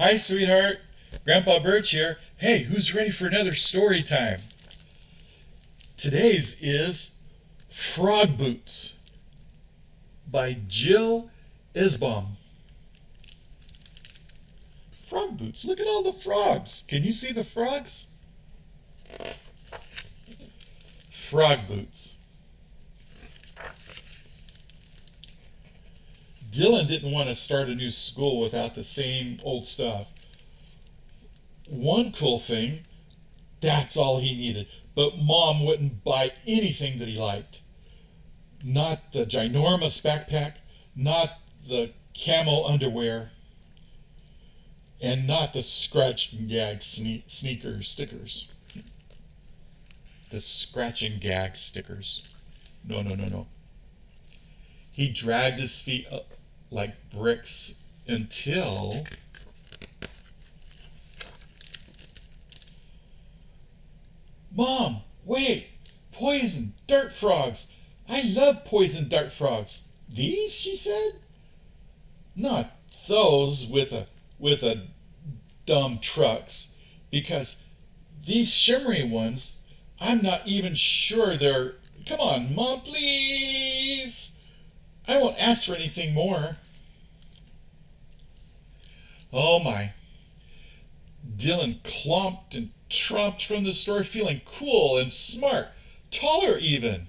Hi, sweetheart. Grandpa Birch here. Hey, who's ready for another story time? Today's is Frog Boots by Jill Isbaum. Frog boots. Look at all the frogs. Can you see the frogs? Frog boots. Dylan didn't want to start a new school without the same old stuff. One cool thing, that's all he needed. But Mom wouldn't buy anything that he liked. Not the ginormous backpack, not the camel underwear, and not the scratch and gag stickers. The scratch and gag stickers. No. He dragged his feet up like bricks until Mom, wait! Poison dart frogs! I love poison dart frogs. These, she said? Not those with a dumb trucks, because these shimmery ones, I'm not even sure they're... Come on, Mom, please! I won't ask for anything more. Oh my. Dylan clomped and tromped from the store feeling cool and smart, taller even.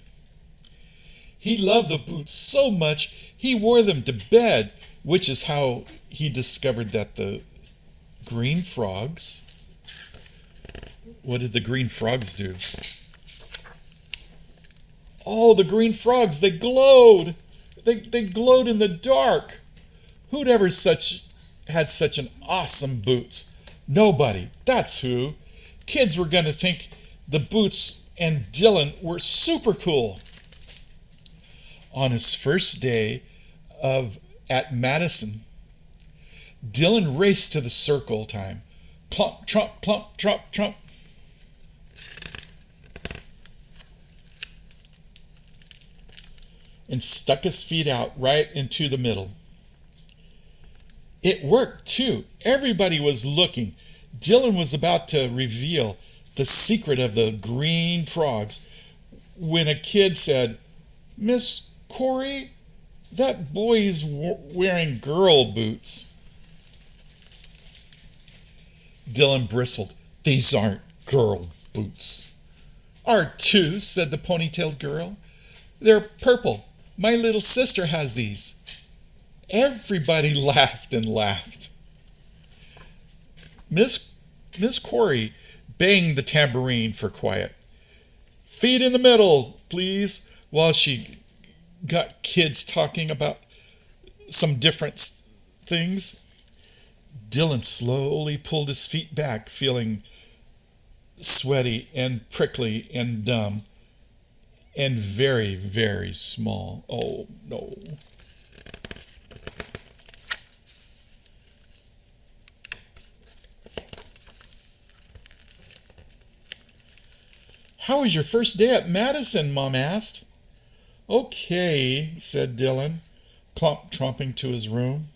He loved the boots so much he wore them to bed, which is how he discovered that the green frogs... What did the green frogs do? Oh, the green frogs, they glowed! They glowed in the dark. Who'd ever had such an awesome boots? Nobody. That's who. Kids were going to think the boots and Dylan were super cool. On his first day at Madison, Dylan raced to the circle time. Plump, trump, plump, trump, trump. And stuck his feet out right into the middle. It worked, too. Everybody was looking. Dylan was about to reveal the secret of the green frogs when a kid said, "Miss Corey, that boy's wearing girl boots." Dylan bristled. "These aren't girl boots." "Are too," said the ponytailed girl. "They're purple. My little sister has these." Everybody laughed and laughed. Miss Corey banged the tambourine for quiet. "Feet in the middle, please," while she got kids talking about some different things. Dylan slowly pulled his feet back, feeling sweaty and prickly and dumb and very, very small. Oh, no. "How was your first day at Madison?" Mom asked. "Okay," said Dylan, tromping to his room.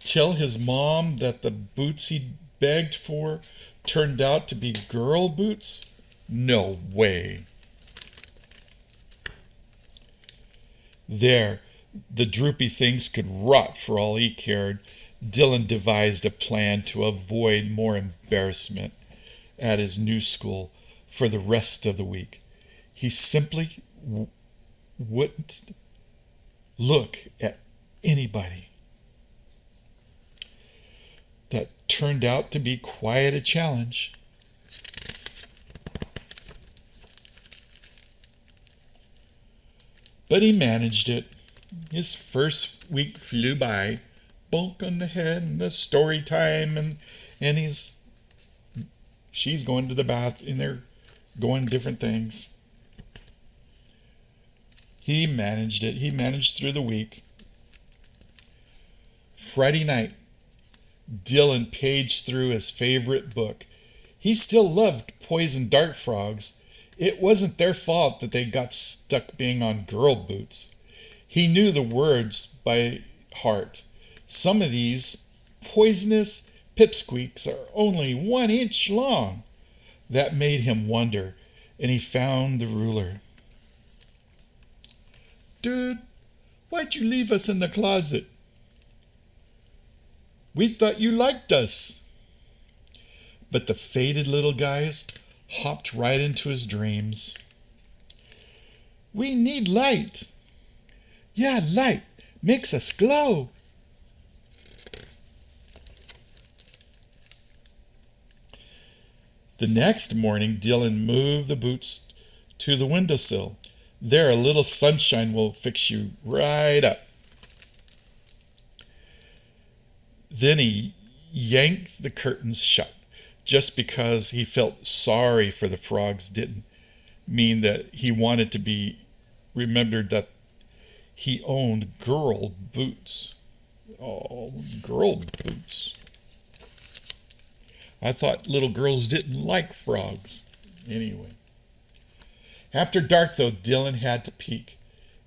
Tell his mom that the boots he begged for turned out to be girl boots? No way. There, the droopy things could rot for all he cared. Dylan devised a plan to avoid more embarrassment at his new school for the rest of the week. He simply wouldn't look at anybody. That turned out to be quite a challenge. But he managed it. His first week flew by. Bonk on the head and the story time and she's going to the bath and they're going different things. He managed it. He managed through the week. Friday night, Dylan paged through his favorite book. He still loved poison dart frogs. It wasn't their fault that they got stuck being on girl boots. He knew the words by heart. Some of these poisonous pipsqueaks are only 1 inch long. That made him wonder, and he found the ruler. Dude, why'd you leave us in the closet? We thought you liked us. But the faded little guys hopped right into his dreams. We need light. Yeah, light makes us glow. The next morning, Dylan moved the boots to the windowsill. There, a little sunshine will fix you right up. Then he yanked the curtains shut. Just because he felt sorry for the frogs didn't mean that he wanted to be remembered that he owned girl boots. Oh, girl boots. I thought little girls didn't like frogs. Anyway. After dark, though, Dylan had to peek.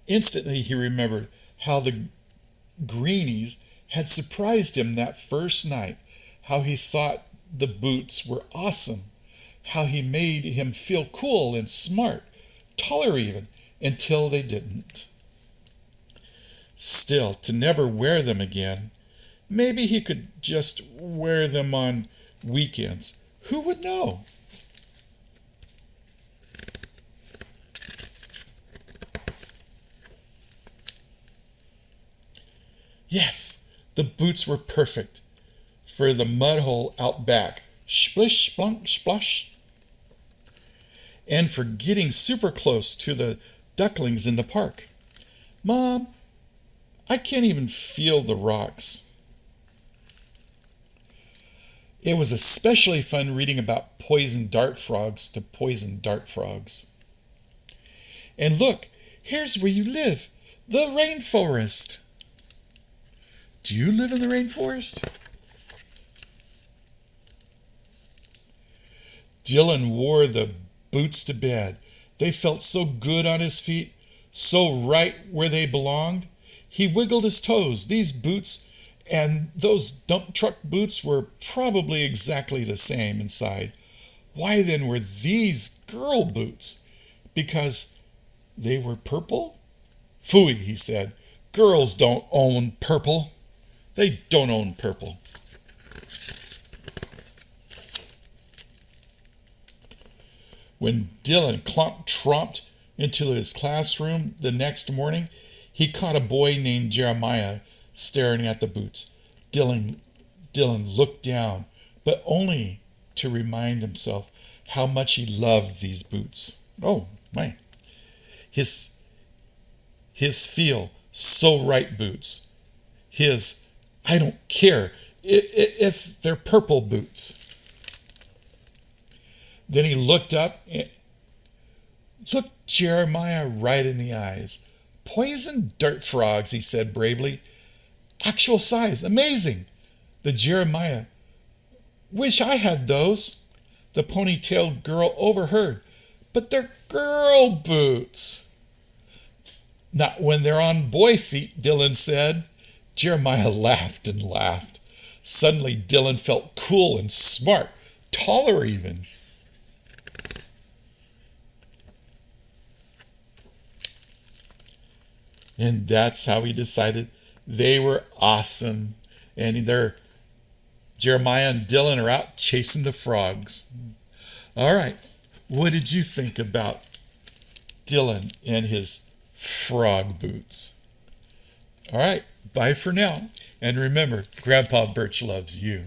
Instantly, he remembered how the greenies had surprised him that first night, how he thought the boots were awesome, how he made him feel cool and smart, taller even, until they didn't. Still, to never wear them again, maybe he could just wear them on weekends. Who would know? Yes, the boots were perfect for the mud hole out back. Splish, splunk, splosh. And for getting super close to the ducklings in the park. Mom, I can't even feel the rocks. It was especially fun reading about poison dart frogs to poison dart frogs. And look, here's where you live, the rainforest. Do you live in the rainforest? Dylan wore the boots to bed. They felt so good on his feet, so right where they belonged. He wiggled his toes. These boots and those dump truck boots were probably exactly the same inside. Why then were these girl boots? Because they were purple? Phooey, he said. Girls don't own purple. They don't own purple. When Dylan tromped into his classroom the next morning, he caught a boy named Jeremiah staring at the boots. Dylan looked down, but only to remind himself how much he loved these boots. Oh, my. His feel so right boots. His I don't care if they're purple boots. Then he looked up and looked Jeremiah right in the eyes. Poison dirt frogs, he said bravely. Actual size, amazing. The Jeremiah, wish I had those. The ponytailed girl overheard. But they're girl boots. Not when they're on boy feet, Dylan said. Jeremiah laughed and laughed. Suddenly Dylan felt cool and smart, taller even. And that's how he decided they were awesome. And Jeremiah and Dylan are out chasing the frogs. All right, what did you think about Dylan and his frog boots? All right, bye for now. And remember, Grandpa Birch loves you.